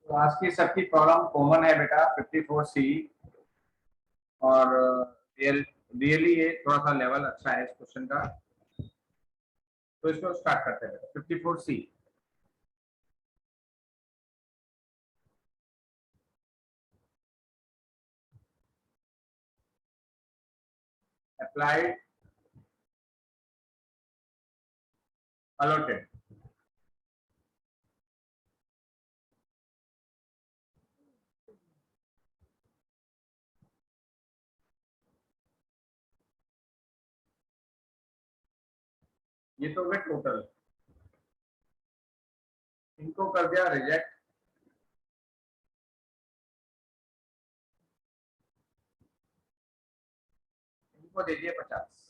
तो आज की सबकी प्रॉब्लम कॉमन है बेटा 54C। और रियली ये थोड़ा सा लेवल अच्छा है इस क्वेश्चन का। तो इसको स्टार्ट करते हैं बेटा 54C। Applied allotted. ये तो हो गए टोटल, इनको कर दिया रिजेक्ट। इनको दे दिए 50।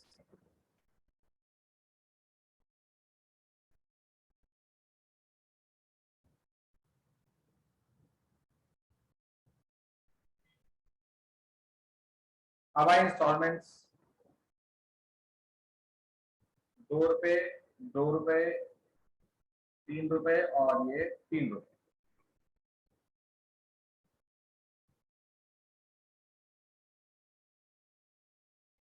अब आए इंस्टॉलमेंट्स। 2 रुपए, 2 रुपए, 3 रुपए और ये 3 रुपए।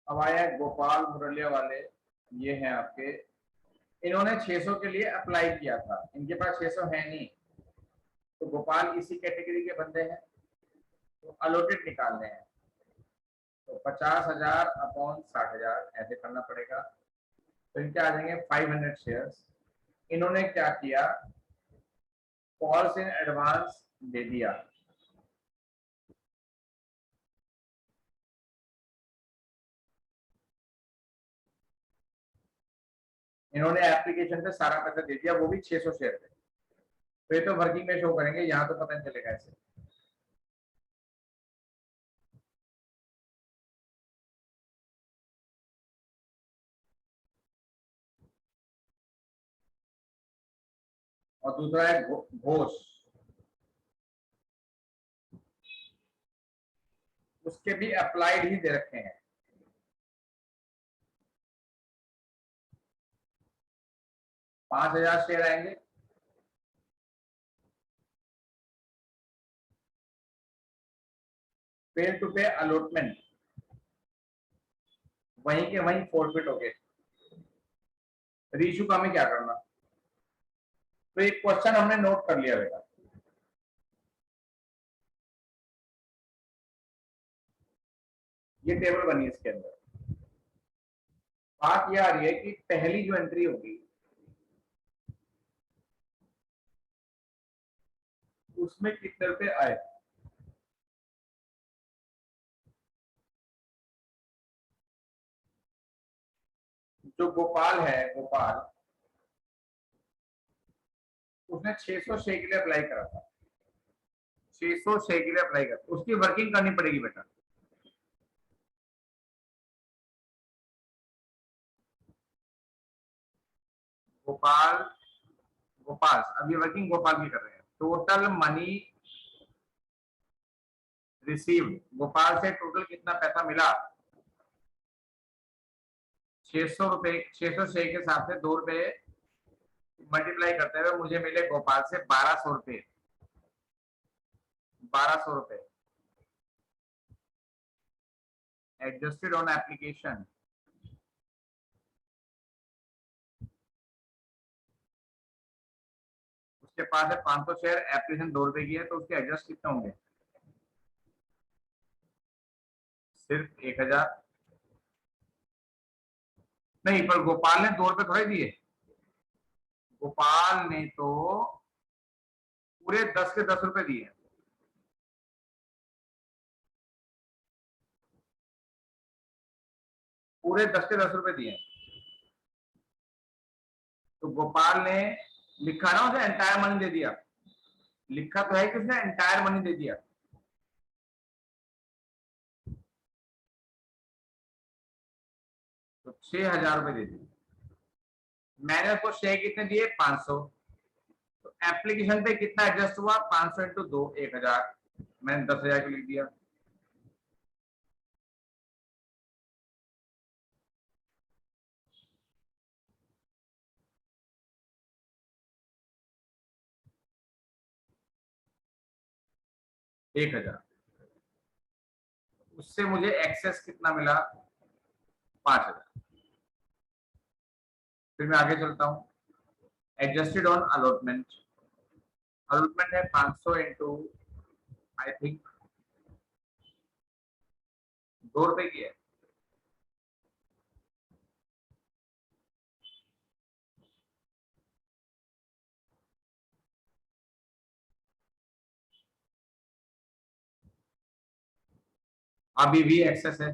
अब आया गोपाल मुरलिया वाले, ये हैं आपके। इन्होंने 600 के लिए अप्लाई किया था, इनके पास 600 है नहीं। तो गोपाल इसी कैटेगरी के बंदे हैं, तो अलॉटेड निकालने हैं। तो 50,000 अपॉन 60,000 ऐसे करना पड़ेगा। तो इनके आ जाएंगे 500 शेयर्स। इन्होंने क्या किया, कॉल्स इन एडवांस दे दिया। इन्होंने एप्लीकेशन पे सारा पैसा दे दिया, वो भी 600 शेयर पे। तो ये तो वर्किंग में शो करेंगे, यहाँ तो पता नहीं चलेगा ऐसे। और दूसरा है घोष, उसके भी अप्लाइड ही दे रखे हैं। 5,000 शेयर आएंगे। फेल टू पे अलॉटमेंट, वहीं के वहीं फॉरफिट हो गए। रीइशू का हमें क्या करना। तो एक क्वेश्चन हमने नोट कर लिया बेटा। ये टेबल बनी इसके अंदर। बात यह आ रही है कि पहली जो एंट्री होगी उसमें कितने रुपए आए। जो गोपाल है, गोपाल, उसने 600 शेयर के लिए अप्लाई करा था। 600 शेयर के लिए अप्लाई करा, उसकी वर्किंग करनी पड़ेगी बेटा। गोपाल, गोपाल अब ये वर्किंग गोपाल की कर रहे हैं। टोटल मनी रिसीव, गोपाल से टोटल कितना पैसा मिला। 600 रुपए, 600 शेयर के हिसाब से 2 रुपए मल्टीप्लाई करते हुए मुझे मिले गोपाल से 1200 रुपए। 1200 रुपए एडजस्टेड ऑन एप्लीकेशन। उसके पास है 500 शेयर, एप्लीकेशन 2 रुपए की है, तो उसके एडजस्ट कितने होंगे। सिर्फ 1,000। नहीं, पर गोपाल ने 2 रुपए थोड़े दिए। गोपाल ने तो पूरे 10 के 10 रुपए दिए। पूरे 10 के 10 रुपए दिए। तो गोपाल ने लिखा ना, उसे एंटायर मनी दे दिया। लिखा तो है कि उसने एंटायर मनी दे दिया। तो 6,000 रुपए दे दिए। मैंने उसको शेयर कितने दिए, 500। तो एप्लीकेशन पे कितना एडजस्ट हुआ, 500 इंटू 2, 1,000। मैंने 10,000 को लिख दिया। 1000, उससे मुझे एक्सेस कितना मिला? 5000। फिर मैं आगे चलता हूँ, एडजस्टेड ऑन अलॉटमेंट, अलॉटमेंट है 500 इंटू आई थिंक 2 रुपए की है। अभी भी एक्सेस है,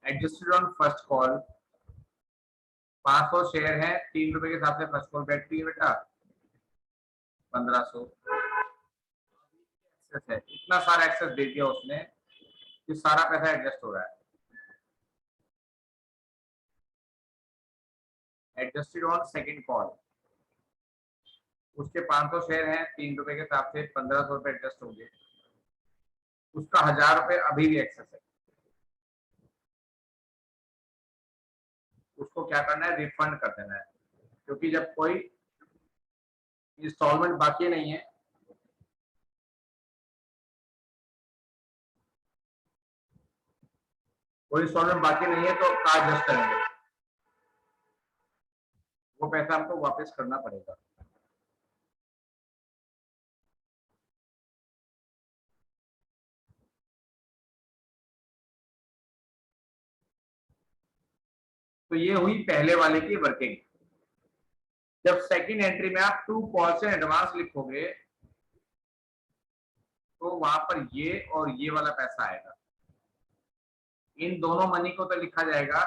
adjusted on first call, 500 share है, 3 रुपए के हिसाब से फर्स्ट कॉल बैठती है बेटा, 1500 एक्सेस है। इतना सारा एक्सेस दे दिया उसने कि सारा पैसा एडजस्ट हो रहा है। एडजस्टेड ऑन सेकंड कॉल, उसके 500 शेयर हैं, 3 रुपए के हिसाब से 1500 रुपए एडजस्ट होंगे, उसका 1000 रुपए अभी भी एक्सेस है। उसको क्या करना है? रिफंड कर देना है, क्योंकि जब कोई इंस्टॉलमेंट बाकी नहीं है, कोई इंस्टॉलमेंट बाकी नहीं है तो कार्ड जस्ट करेंगे, वो पैसा हमको वापस करना पड़ेगा। तो ये हुई पहले वाले की वर्किंग। जब सेकंड एंट्री में आप 2 कॉल्स एडवांस लिखोगे तो वहां पर ये और ये वाला पैसा आएगा। इन दोनों मनी को तो लिखा जाएगा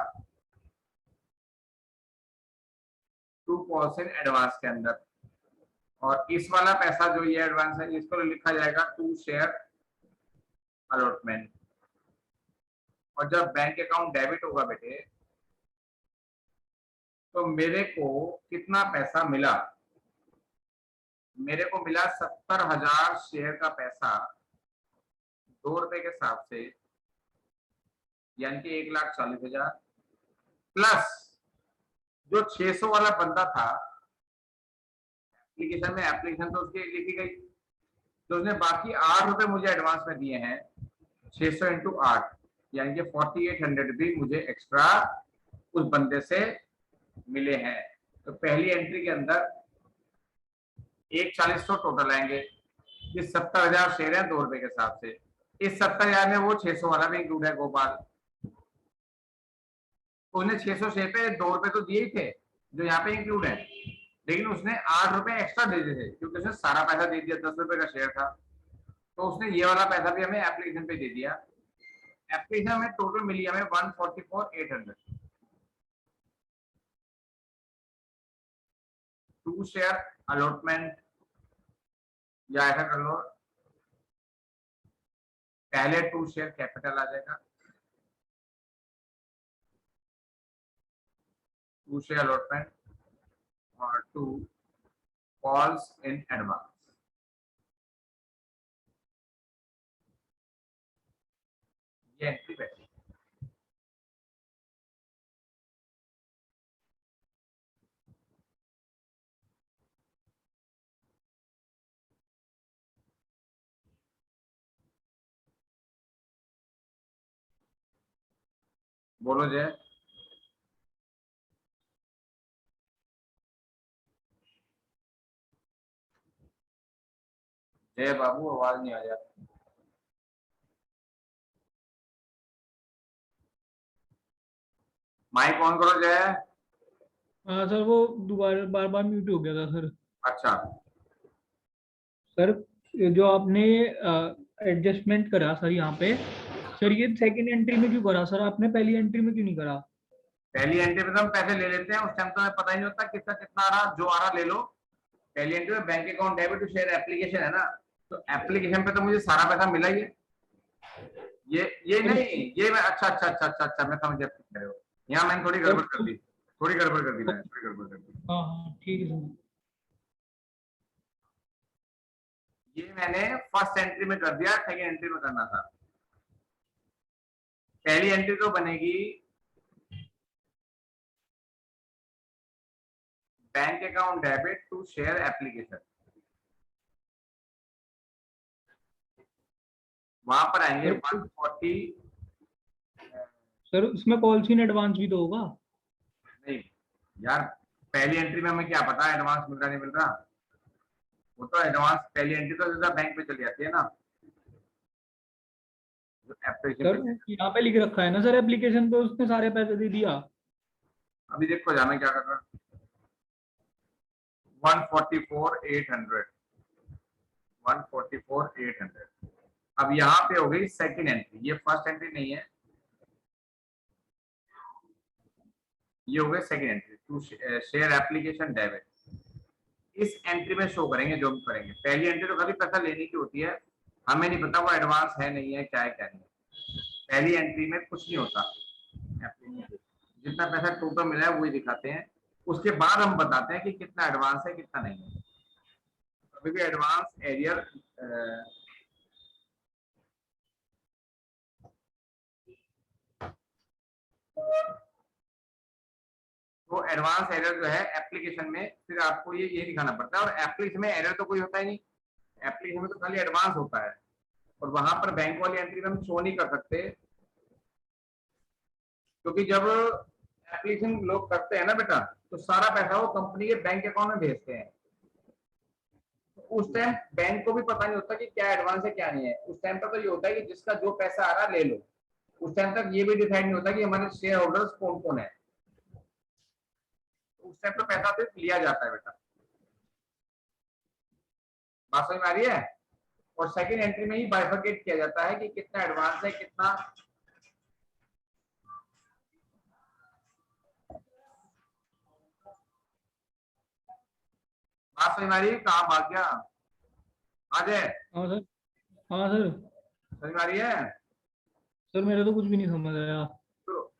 2 कॉल्स एडवांस के अंदर, और इस वाला पैसा जो ये एडवांस है इसको लिखा जाएगा 2 शेयर अलॉटमेंट। और जब बैंक अकाउंट डेबिट होगा बेटे, तो मेरे को कितना पैसा मिला? मेरे को मिला 70,000 शेयर का पैसा 2 रुपए के हिसाब से, यानी कि 1,40,000, प्लस जो 600 वाला बंदा था एप्लीकेशन में, एप्लीकेशन तो उसकी लिखी गई, तो उसने बाकी 8 रुपए मुझे एडवांस में दिए हैं, 600 इंटू 8 यानी कि 4800 भी मुझे एक्स्ट्रा उस बंदे से मिले हैं। तो पहली एंट्री के अंदर 1,40,000 टोटल आएंगे। इस 70,000 शेयर है 2 रुपए के हिसाब से, इस 70,000 में वो 600 वाला भी इंक्लूड है गोपाल, तो उन्हें 600 शेयर पे 2 रुपए तो दिए ही थे जो यहाँ पे इंक्लूड है, लेकिन उसने 8 रुपए एक्स्ट्रा दे दिए थे क्योंकि उसने सारा पैसा दे दिया, 10 रुपए का शेयर था, तो उसने ये वाला पैसा भी हमें एप्लीकेशन पे दे दिया। एप्लीकेशन में टोटल मिली हमें 144,800। 2 शेयर अलॉटमेंट, या ऐसा कर लो पहले 2 शेयर कैपिटल आ जाएगा, 2 शेयर अलॉटमेंट और 2 कॉल्स इन एडवांस। ये एंट्री बैठी। बोलो जय। जय बाबू, आवाज नहीं आ रहा। माइक ऑन करो जय। हाँ सर, वो दोबारा बार बार म्यूट हो गया था सर। अच्छा, सर, ये जो आपने एडजस्टमेंट करा सर यहाँ पे, सर ये सेकंड एंट्री में क्यों करा सर? आपने पहली एंट्री में क्यों नहीं करा? पहली एंट्री में तो हम पैसे ले लेते हैं, उस टाइम तो हमें पता ही नहीं होता कितना कितना आ रहा, जो आ रहा ले लो। पहली एंट्री में bank account debit to share application है ना, तो एप्लीकेशन पे तो मुझे सारा पैसा मिला ही है। ये सर नहीं, ये मैं अच्छा अच्छा अच्छा अच्छा अच्छा मैं समझ गया। यहाँ मैंने थोड़ी सर गड़बड़ कर दी, थोड़ी गड़बड़ कर दी, मैंने थोड़ी गड़बड़ कर दी। हाँ हाँ ठीक है सर। ये मैंने फर्स्ट एंट्री में कर दिया, सेकंड एंट्री में करना था। पहली एंट्री तो बनेगी bank account debit to share application, वहां पर आएंगे सर 140। सर उसमें कॉल सीन एडवांस भी तो होगा। नहीं यार, पहली एंट्री में हमें क्या पता एडवांस मिल रहा नहीं मिल रहा, वो तो एडवांस पहली एंट्री तो सीधा बैंक पे चली जाती है ना, जो सर एप्लीकेशन। यहाँ पे लिख रखा है ना सर, एप्लीकेशन पे उसने सारे पैसे दे दिया। अभी देखो जाना क्या कर रहा, 144,800, 144,800। अब यहाँ पे हो गई सेकंड एंट्री, ये फर्स्ट एंट्री नहीं है, ये हो गए second entry to share application debit. इस एंट्री में शो करेंगे जो हम करेंगे। पहली एंट्री तो कभी पैसा लेने की होती है, हमें नहीं पता वो एडवांस है नहीं है, क्या है क्या नहीं है। पहली एंट्री में कुछ नहीं होता, जितना पैसा टोटल मिला है वही दिखाते हैं, उसके बाद हम बताते हैं कि कितना एडवांस है कितना नहीं है। अभी भी एडवांस एरियर तो एडवांस एरर जो है एप्लीकेशन में, फिर आपको ये दिखाना पड़ता है, और एप्लीकेशन में एरर तो कोई होता ही नहीं, एप्लीकेशन में तो खाली एडवांस होता है, और वहां पर बैंक वाली एंट्री में हम शो नहीं कर सकते, क्योंकि जब एप्लीकेशन लोग करते हैं ना बेटा, तो सारा पैसा वो कंपनी के बैंक अकाउंट में भेजते हैं, तो उस टाइम बैंक को भी पता नहीं होता कि क्या एडवांस है क्या नहीं है। उस टाइम पर तो ये होता है कि जिसका जो पैसा आ रहा है ले लो, उस टाइम तक ये भी डिसाइड नहीं होता कि हमारे शेयर होल्डर्स कौन कौन है, उस टाइम तो पैसा सिर्फ लिया जाता है बेटा। बात समझ में आ रही है? और सेकंड एंट्री में ही बाइफरकेट किया जाता है कि कितना एडवांस है कितना। बात समझ में आ रही है? कहाँ भाग गया आ जाए? हाँ सर, हाँ सर। समझ में आ रही है? सर मेरे तो कुछ भी नहीं समझ आया तो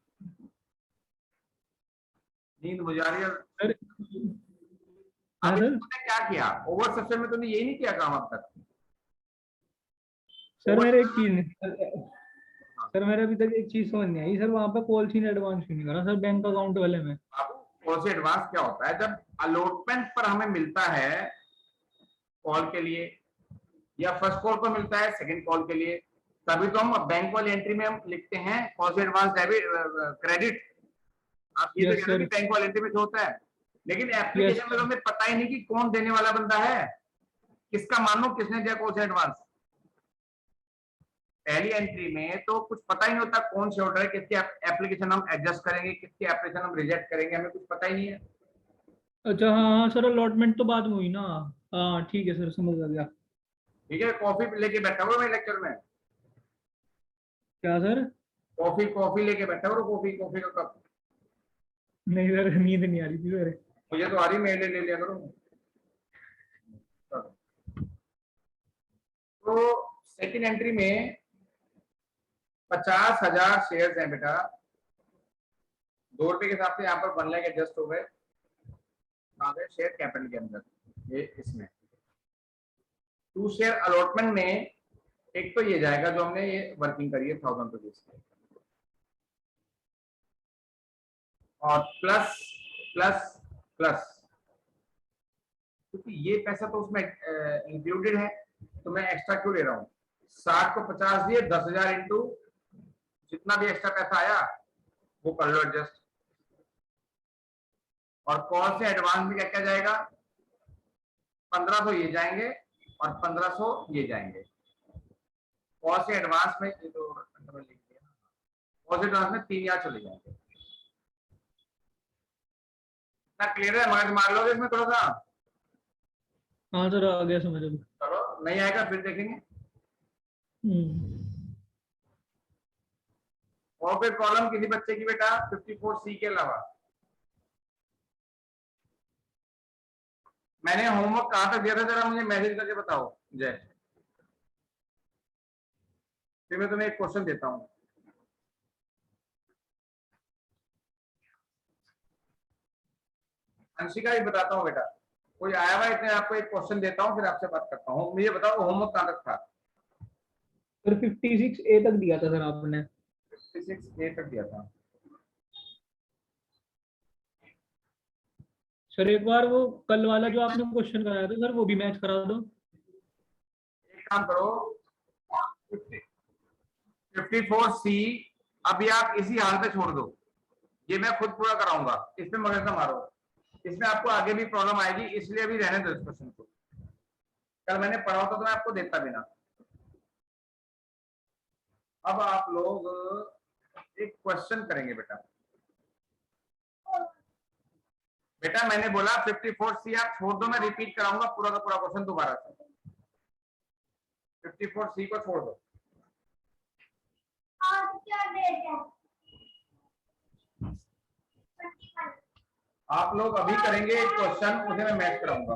नींद मुझे आ रही है। सर। हाँ अभी सर। तूने क्या किया ओवर सेक्शन में? तूने यही नहीं किया काम अब तक? सर ओवर मेरे एक चीज सर मेरे अभी तक एक चीज समझ नहीं आई सर, वहां पे कॉल सीन एडवांस क्यों नहीं करा सर बैंक अकाउंट वाले में। कॉल से एडवांस क्या होता है? जब अलॉटमेंट पर हमें मिलता है कॉल के लिए, या फर्स्ट कॉल पर मिलता है सेकंड कॉल के लिए, तभी तो हम बैंक वाली एंट्री में हम लिखते हैं कॉल से एडवांस डेबिट क्रेडिट। आप ये तो यस कहते हो कि सर। बैंक वाली एंट्री में जो होता है, लेकिन यस एप्लीकेशन में तो सर। हमें पता ही नहीं कि कौन देने वाला बंदा है, किसका मानो किसने दिया कॉल से एडवांस। पहली एंट्री में तो कुछ पता ही नहीं होता कौन से ऑर्डर है, किसकी एप्लीकेशन हम एडजस्ट करेंगे, किसकी एप्लीकेशन हम रिजेक्ट करेंगे, हमें कुछ पता ही नहीं है। अच्छा हाँ हाँ सर, अलॉटमेंट तो बाद में हुई ना। हाँ ठीक है सर, समझ आ गया। ठीक है, कॉफी लेके बैठा हुआ मैं लेक्चर में, क्या सर? कॉफी कॉफी लेके बैठा हुआ, कॉफी कॉफी का कप। नहीं सर, नींद नहीं आ रही थी सर। मुझे तो आ रही, मेरे ले लिया करो। तो सेकंड एंट्री में 50,000 शेयर हैं बेटा, ₹2 के हिसाब से यहाँ पर 1 लाख एडजस्ट हो गए, आ गए शेयर कैपिटल के अंदर। ये इसमें टू शेयर अलॉटमेंट में एक तो ये जाएगा जो हमने ये वर्किंग करी है 1000 रुपीज, और प्लस प्लस प्लस, क्योंकि ये पैसा तो उसमें इंक्लूडेड है, तो मैं एक्स्ट्रा क्यों ले रहा हूँ? 60 को 50 दिए, 10,000 इंटू जितना भी एक्स्ट्रा पैसा आया वो कर लो एडजस्ट। और कॉल से एडवांस में क्या क्या जाएगा? 1500 ये जाएंगे और 1500 ये जाएंगे। कॉल से एडवांस में तो कॉल से एडवांस में 3,000 चले जाएंगे। इतना क्लियर है? मगज मार लोगे इसमें थोड़ा सा? हाँ सर, आ गया समझ अब। चलो, नहीं आएगा फिर देखेंगे। और फिर कॉलम किसी बच्चे की बेटा 54C के अलावा मैंने होमवर्क कहां तक दिया था, जरा मुझे मैसेज करके बताओ जय, फिर मैं तुम्हें एक क्वेश्चन देता हूं। अंशिका भी बताता हूँ बेटा, कोई आया हुआ इतने आपको एक क्वेश्चन देता हूँ फिर आपसे बात करता हूँ। मुझे बताओ होमवर्क कहां तक था? सर 56A तक दिया था सर आपने। 56A तक दिया था। सर एक बार वो कल वाला जो आपने क्वेश्चन कराया था सर वो भी मैच करा दो। एक काम करो, 54C अभी आप इसी हाल पे छोड़ दो, ये मैं खुद पूरा कराऊंगा, इसमें मगज ना मारो, इसमें आपको आगे भी प्रॉब्लम आएगी, इसलिए अभी रहने दो इस क्वेश्चन को। कल मैंने पढ़ा होता तो मैं आपको देता भी ना। अब आप लोग एक क्वेश्चन करेंगे बेटा। बेटा मैंने बोला 54C आप छोड़ दो, मैं रिपीट कराऊंगा पूरा का पूरा क्वेश्चन दोबारा से। 54C को छोड़ दो। आज क्या डेट है? आप लोग अभी करेंगे एक क्वेश्चन, उसे मैं मैच कराऊंगा।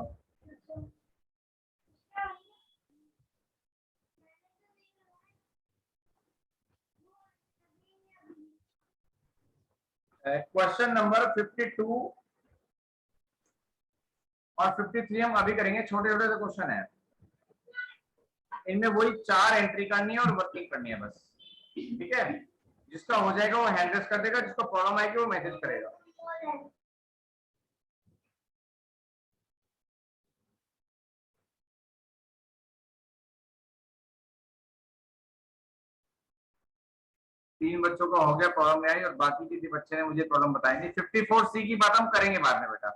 क्वेश्चन नंबर 52 और 53 हम अभी करेंगे, छोटे छोटे से क्वेश्चन है, इनमें वही 4 एंट्री करनी है और वर्किंग करनी है बस, ठीक है। जिसका हो जाएगा वो हैंड रेस कर देगा, जिसको प्रॉब्लम आएगी वो मैसेज करेगा। तीन बच्चों का हो गया प्रॉब्लम में आई, और बाकी किसी बच्चे ने मुझे प्रॉब्लम बताई नहीं। 54C की बात हम करेंगे बाद में बेटा,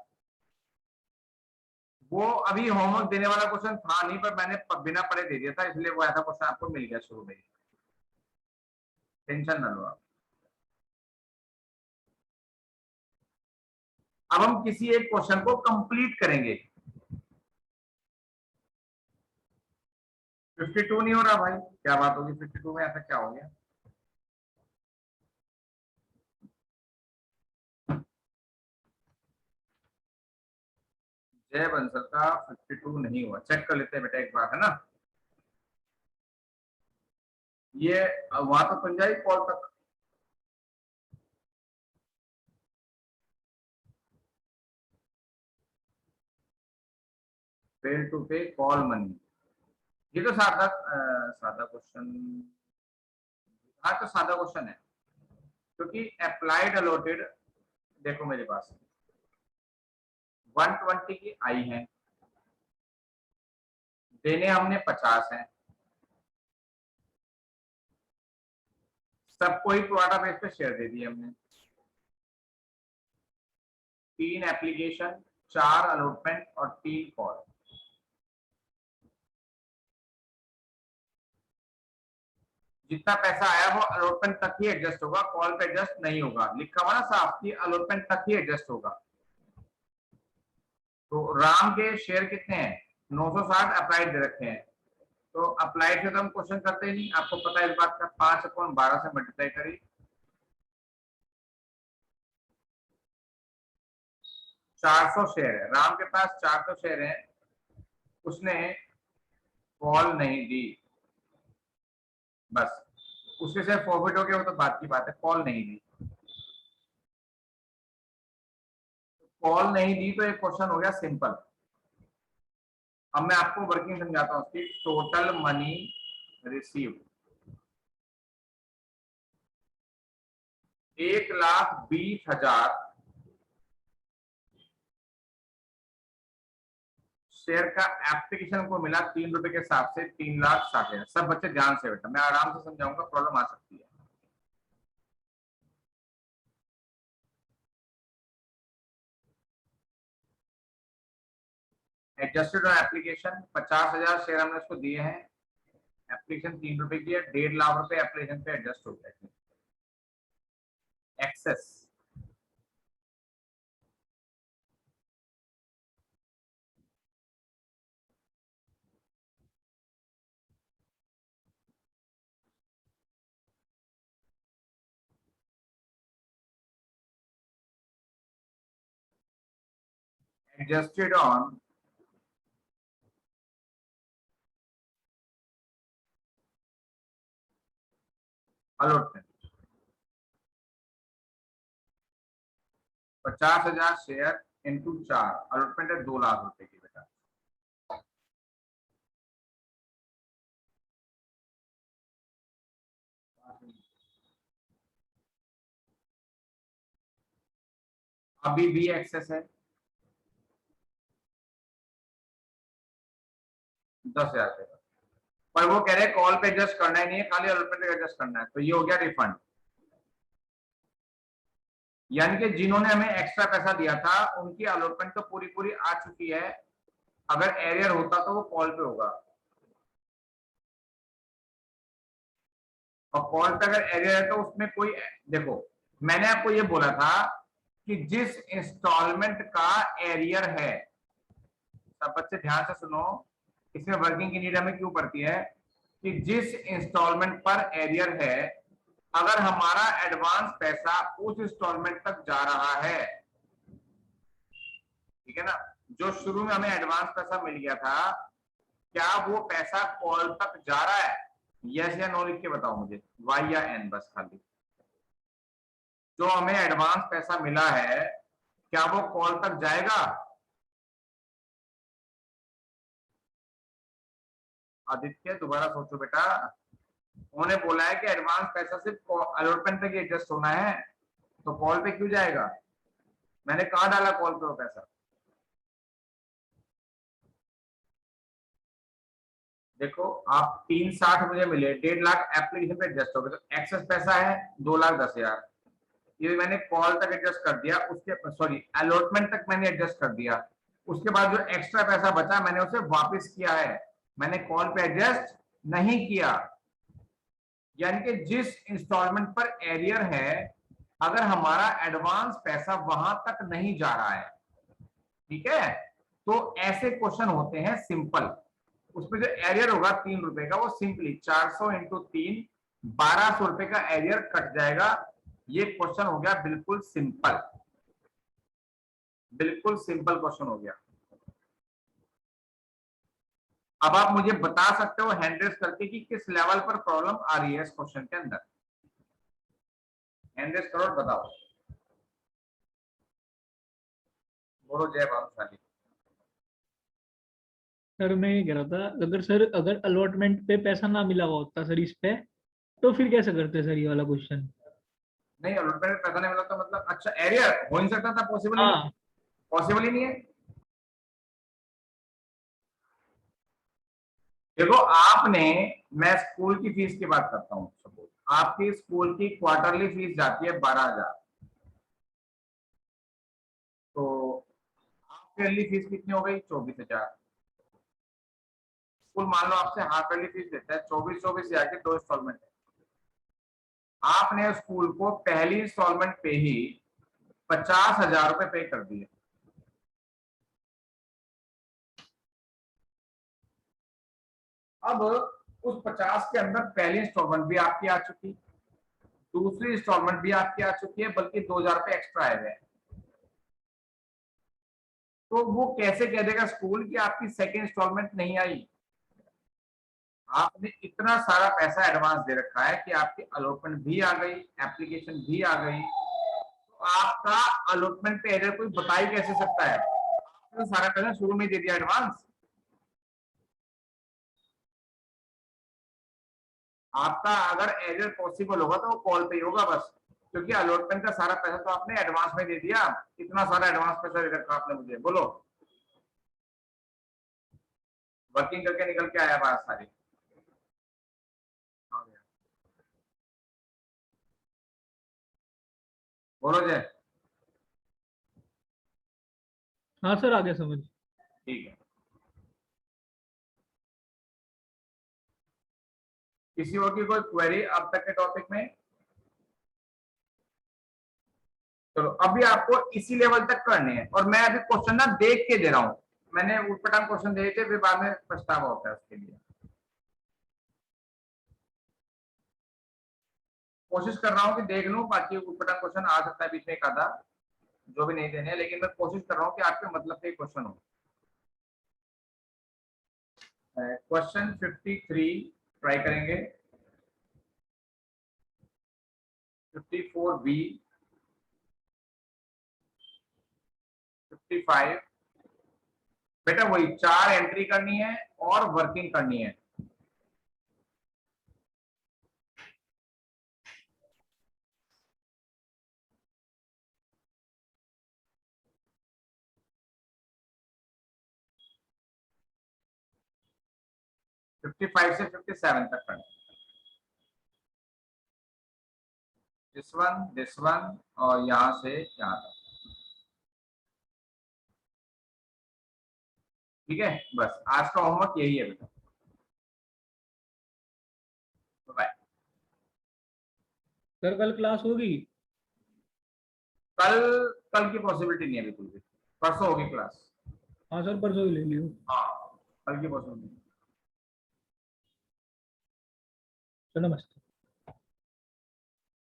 वो अभी होमवर्क देने वाला क्वेश्चन था नहीं, पर मैंने बिना पढ़े दे दिया था, इसलिए वो ऐसा क्वेश्चन आपको मिल गया शुरू में, टेंशन ना लो आप। अब हम किसी एक क्वेश्चन को कंप्लीट करेंगे। 52 नहीं हो रहा भाई, क्या बात होगी 52 में, ऐसा क्या हो गया? जय बंसल का 52 नहीं हुआ, चेक कर लेते हैं बेटा एक बार, है ना। ये वहां तो बन जाएगी कॉल तक। फेल टू पे कॉल मनी, ये तो सादा सादा क्वेश्चन, हाँ तो सादा क्वेश्चन है, क्योंकि अप्लाइड अलॉटेड, देखो मेरे पास 120 की आई है, देने हमने 50 है, सबको ही प्रोडा बेस पे शेयर दे दिए हमने, 3 एप्लीकेशन, 4 अलॉटमेंट और 3 कॉल। जितना पैसा आया वो अलॉटमेंट तक ही एडजस्ट होगा, कॉल पे एडजस्ट नहीं होगा, लिखा हुआ ना साफ कि अलॉटमेंट तक ही एडजस्ट होगा। तो राम के शेयर कितने हैं? 960 अप्लाइड दे रखे हैं, तो अप्लाइड से तो हम क्वेश्चन करते ही नहीं, आपको पता है इस बात का। 5/12 से मल्टीप्लाई करिए, 400 शेयर है राम के पास, 400 शेयर है, उसने कॉल नहीं दी, बस उसके से फॉरवर्ड हो गया, वो तो बात की बात है, कॉल नहीं दी। कॉल नहीं दी तो एक क्वेश्चन हो गया सिंपल। अब मैं आपको वर्किंग समझाता हूँ उसकी। टोटल मनी रिसीव 1,20,000 शेयर का एप्लीकेशन को मिला 3 रुपए के हिसाब से, 3,60,000। सब बच्चे ध्यान से बेटा, मैं आराम से समझाऊंगा, प्रॉब्लम आ सकती है। एडजस्टेड ऑन एप्लीकेशन 50,000 शेयर हमने उसको दिए हैं, एप्लीकेशन 3 रुपए की है, 1.5 लाख रुपए एप्लीकेशन पे एडजस्ट हो गए। Excess adjusted on allotment 50,000 share into 4, allotment है 2 लाख रुपए की बेटा। अभी भी एक्सेस है, 10,000 रुपए का, पर वो कह रहे हैं कॉल पे एडजस्ट करना ही नहीं है, खाली अलॉटमेंट पे एडजस्ट करना है, तो ये हो गया रिफंड। यानी कि जिन्होंने हमें एक्स्ट्रा पैसा दिया था उनकी अलॉटमेंट तो पूरी पूरी आ चुकी है, अगर एरियर होता तो वो कॉल पे होगा, और कॉल पे अगर एरियर है तो उसमें कोई, देखो मैंने आपको ये बोला था कि जिस इंस्टॉलमेंट का एरियर है, सब बच्चे ध्यान से सुनो, इसमें वर्किंग की नीड हमें क्यों पड़ती है, कि जिस इंस्टॉलमेंट पर एरियर है, अगर हमारा एडवांस पैसा उस इंस्टॉलमेंट तक जा रहा है, ठीक है ना, जो शुरू में हमें एडवांस पैसा मिल गया था, क्या वो पैसा कॉल तक जा रहा है, यस या नो लिख के बताओ मुझे, वाई या एन, बस खाली। जो हमें एडवांस पैसा मिला है क्या वो कॉल तक जाएगा? आदित्य दोबारा सोचो बेटा, उन्होंने बोला है कि एडवांस पैसा सिर्फ अलॉटमेंट तक एडजस्ट होना है, तो कॉल पे क्यों जाएगा? मैंने कहा डाला कॉल पे वो पैसा? देखो आप 360 मुझे मिले, 1.5 लाख एप्लीकेशन पे एडजस्ट हो गए, तो एक्सेस पैसा है 2,10,000, ये मैंने कॉल तक एडजस्ट कर दिया, उसके सॉरी अलॉटमेंट तक मैंने एडजस्ट कर दिया, उसके बाद जो एक्स्ट्रा पैसा बचा मैंने उसे वापस किया है, मैंने कॉल पे एडजस्ट नहीं किया। यानी कि जिस इंस्टॉलमेंट पर एरियर है, अगर हमारा एडवांस पैसा वहां तक नहीं जा रहा है, ठीक है, तो ऐसे क्वेश्चन होते हैं सिंपल, उसमें जो एरियर होगा 3 रुपए का, वो सिंपली 400 इंटू 3, 1,200 रुपए का एरियर कट जाएगा। ये क्वेश्चन हो गया बिल्कुल सिंपल, बिल्कुल सिंपल क्वेश्चन हो गया। अब आप मुझे बता सकते हो हैंड रेस करके कि किस लेवल पर प्रॉब्लम आ रही है इस क्वेश्चन के अंदर, हैंड रेस करो और बताओ, बोलो जय भानुशाली। सर मैं ये कह रहा था, अगर सर अगर अलॉटमेंट पे पैसा ना मिला हुआ होता सर इस पे, तो फिर कैसे करते सर ये वाला क्वेश्चन? नहीं अलॉटमेंट में पैसा नहीं मिला तो मतलब, अच्छा एरियर हो नहीं सकता था, पॉसिबल ही नहीं, हाँ। पॉसिबल ही नहीं है। देखो आपने, मैं स्कूल की फीस की बात करता हूँ, सपोज आपकी स्कूल की क्वार्टरली फीस जाती है 12,000, तो हाफ ईयरली फीस कितनी हो गई? 24,000। स्कूल मान लो आपसे हाफ ईयरली फीस लेता है 24,000 की 2 इंस्टॉलमेंट है, आपने स्कूल को पहली इंस्टॉलमेंट पे ही 50,000 रुपए पे कर दिए। अब उस 50 के अंदर पहली इंस्टॉलमेंट भी आपकी आ चुकी, दूसरी इंस्टॉलमेंट भी आपकी आ चुकी है, बल्कि 2,000 रुपए एक्स्ट्रा आए हुए, तो वो कैसे कह देगा स्कूल कि आपकी सेकेंड इंस्टॉलमेंट नहीं आई? आपने इतना सारा पैसा एडवांस दे रखा है कि आपकी अलॉटमेंट भी आ गई, एप्लीकेशन भी आ गई, तो आपका अलॉटमेंट पे एरियर कोई बता ही कैसे सकता है? आपने सारा पैसा शुरू में दे दिया एडवांस, आपका अगर एरियर पॉसिबल होगा तो वो कॉल पे ही होगा बस, क्योंकि अलॉटमेंट का सारा पैसा तो आपने एडवांस में दे दिया। कितना सारा एडवांस पैसा दे रखा आपने, मुझे बोलो, वर्किंग करके निकल के आया बात सारी। बोलो जय। हाँ सर, आ गया समझ। ठीक है, किसी और की कोई क्वेरी अब तक के टॉपिक में? चलो अभी आपको इसी लेवल तक करने हैं, और मैं अभी क्वेश्चन ना देख के दे रहा हूं, मैंने उटपटांग क्वेश्चन दे थे, फिर बाद में पछतावा होता है उसके लिए। कोशिश कर रहा हूँ कि देख लूं, बाकी उटपटांग क्वेश्चन आ सकता है बीच में एक आधा, जो भी नहीं देने, लेकिन मैं कोशिश कर रहा हूँ कि आपके मतलब के क्वेश्चन हो। क्वेश्चन 53 ट्राई करेंगे, 54 बी, 55, बेटा वही 4 एंट्री करनी है और वर्किंग करनी है। 55 से 57 तक करना, दिस वन और यहां से यहां तक। ठीक है, बस आज का होमवर्क यही है बेटा। बाय। सर कल क्लास होगी? कल कल की पॉसिबिलिटी नहीं है बिल्कुल भी, परसों होगी क्लास। हाँ सर परसों ही ले लियो। हाँ, कल की पॉसिबिलिटी। तो नमस्ते।